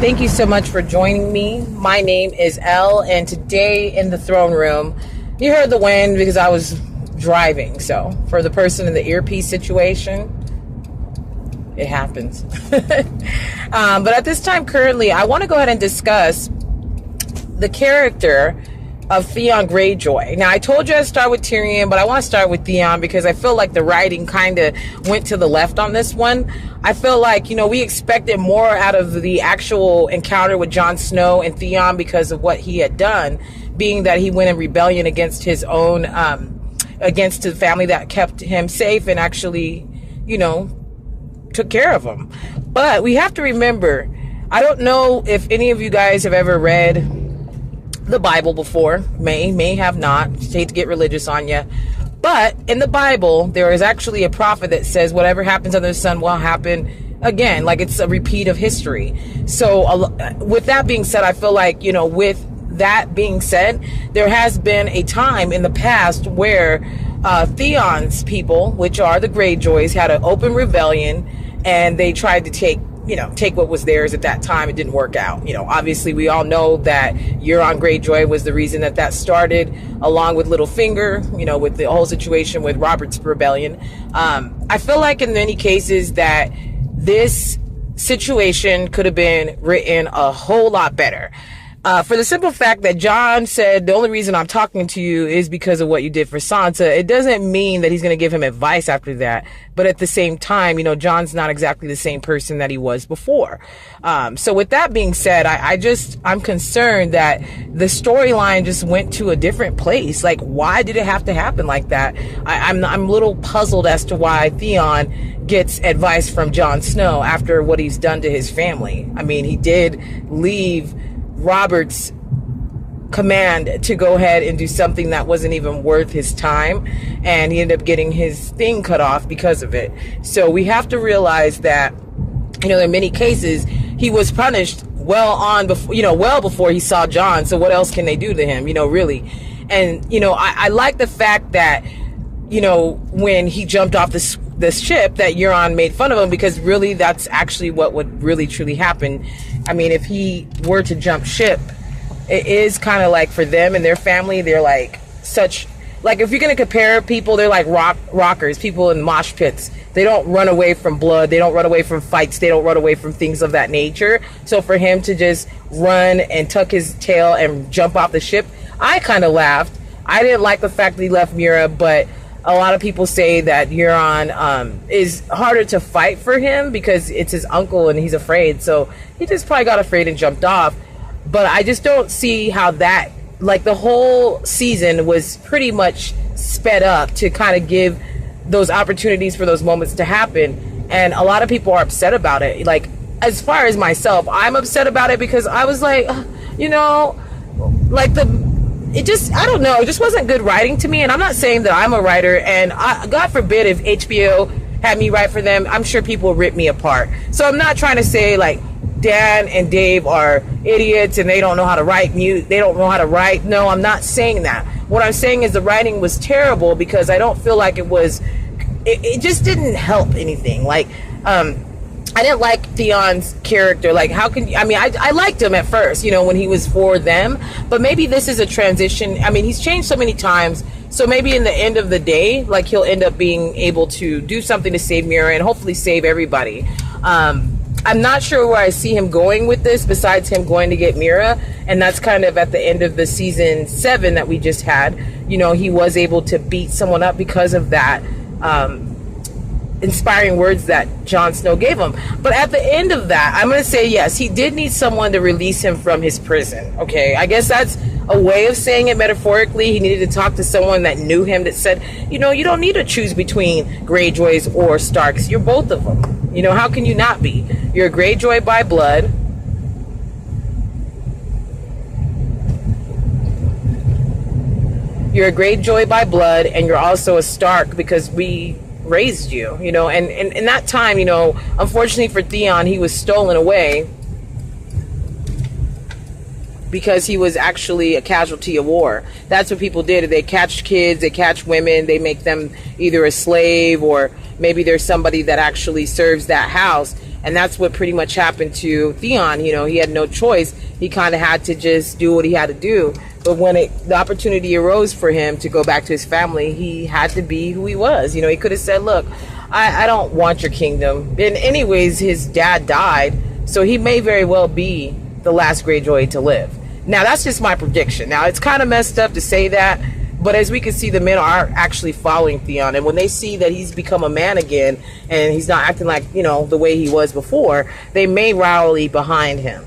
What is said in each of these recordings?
Thank you so much for joining me. My name is Elle, and today in the throne room, you heard the wind because I was driving. So for the person in the earpiece situation, it happens. But at this time currently, I want to go ahead and discuss the character of Theon Greyjoy. Now, I told you I'd start with Tyrion, but I want to start with Theon because I feel like the writing kind of went to the left on this one. I feel like, we expected more out of the actual encounter with Jon Snow and Theon because of what he had done, being that he went in rebellion against his own, against the family that kept him safe and actually, took care of him. But we have to remember, I don't know if any of you guys have ever read the Bible before. May have not. Hate to get religious on you, but in the Bible there is actually a prophet that says whatever happens under the sun will happen again. Like, it's a repeat of history. So with that being said, I feel like, with that being said, there has been a time in the past where Theon's people, which are the Greyjoys, had an open rebellion, and they tried to take what was theirs at that time. It didn't work out. Obviously we all know that Euron Greyjoy was the reason that started, along with Littlefinger, with the whole situation with Robert's rebellion. I feel like in many cases that this situation could have been written a whole lot better. For the simple fact that Jon said, the only reason I'm talking to you is because of what you did for Sansa. It doesn't mean that he's going to give him advice after that. But at the same time, Jon's not exactly the same person that he was before. So with that being said, I'm concerned that the storyline just went to a different place. Like, why did it have to happen like that? I'm a little puzzled as to why Theon gets advice from Jon Snow after what he's done to his family. I mean, he did leave Robert's command to go ahead and do something that wasn't even worth his time, and he ended up getting his thing cut off because of it. So we have to realize that, in many cases he was punished well before he saw Jon. So what else can they do to him, really? And I like the fact that when he jumped off this ship, that Euron made fun of him, because really that's actually what would really truly happen. I mean, if he were to jump ship, it is kind of like, for them and their family, they're like if you're going to compare people, they're like rockers, people in mosh pits. They don't run away from blood. They don't run away from fights. They don't run away from things of that nature. So for him to just run and tuck his tail and jump off the ship, I kind of laughed. I didn't like the fact that he left Mira, but a lot of people say that Euron is harder to fight for him because it's his uncle and he's afraid. So he just probably got afraid and jumped off. But I just don't see how that, the whole season was pretty much sped up to kind of give those opportunities for those moments to happen. And a lot of people are upset about it. Like, as far as myself, I'm upset about it because I was like, it just wasn't good writing to me. And I'm not saying that I'm a writer, and God forbid if HBO had me write for them, I'm sure people would rip me apart. So I'm not trying to say Dan and Dave are idiots and they don't know how to write they don't know how to write. No, I'm not saying that. What I'm saying is the writing was terrible, because I don't feel like it just didn't help anything. I didn't like Theon's character. I liked him at first, when he was for them, but maybe this is a transition. I mean, he's changed so many times, so maybe in the end of the day, he'll end up being able to do something to save Mira and hopefully save everybody. I'm not sure where I see him going with this, besides him going to get Mira, and that's kind of at the end of the season 7 that we just had. He was able to beat someone up because of that inspiring words that Jon Snow gave him. But at the end of that, I'm going to say, yes, he did need someone to release him from his prison. Okay, I guess that's a way of saying it metaphorically. He needed to talk to someone that knew him, that said, you don't need to choose between Greyjoys or Starks. You're both of them. How can you not be? You're a Greyjoy by blood. You're a Greyjoy by blood, and you're also a Stark because we raised you, and in that time, unfortunately for Theon, he was stolen away because he was actually a casualty of war. That's what people did. They catch kids, they catch women, they make them either a slave, or maybe there's somebody that actually serves that house. And that's what pretty much happened to Theon. You know, he had no choice. He kind of had to just do what he had to do. But when the opportunity arose for him to go back to his family, he had to be who he was. You know, he could have said, look, I don't want your kingdom. And anyways, his dad died, so he may very well be the last Greyjoy to live. Now, that's just my prediction. Now, it's kind of messed up to say that, but as we can see, the men are actually following Theon. And when they see that he's become a man again and he's not acting like, you know, the way he was before, they may rally behind him.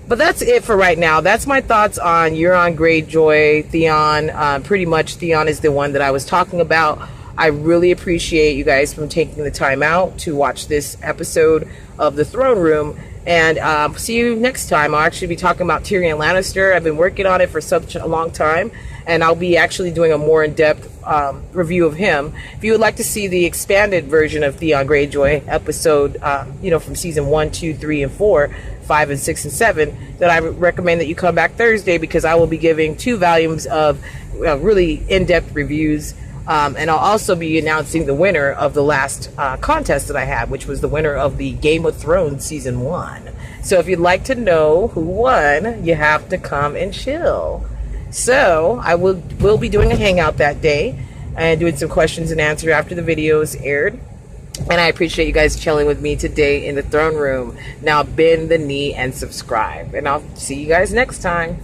But that's it for right now. That's my thoughts on Euron Greyjoy, Theon. Pretty much Theon is the one that I was talking about. I really appreciate you guys from taking the time out to watch this episode of The Throne Room. And see you next time. I'll actually be talking about Tyrion Lannister. I've been working on it for such a long time, and I'll be actually doing a more in-depth review of him. If you would like to see the expanded version of Theon Greyjoy episode, you know, from season 1, 2, 3, and 4, 5, and 6, and 7, then I recommend that you come back Thursday, because I will be giving 2 volumes of really in-depth reviews. And I'll also be announcing the winner of the last contest that I had, which was the winner of the Game of Thrones Season 1. So if you'd like to know who won, you have to come and chill. So I will be doing a hangout that day and doing some questions and answers after the video is aired. And I appreciate you guys chilling with me today in the throne room. Now bend the knee and subscribe. And I'll see you guys next time.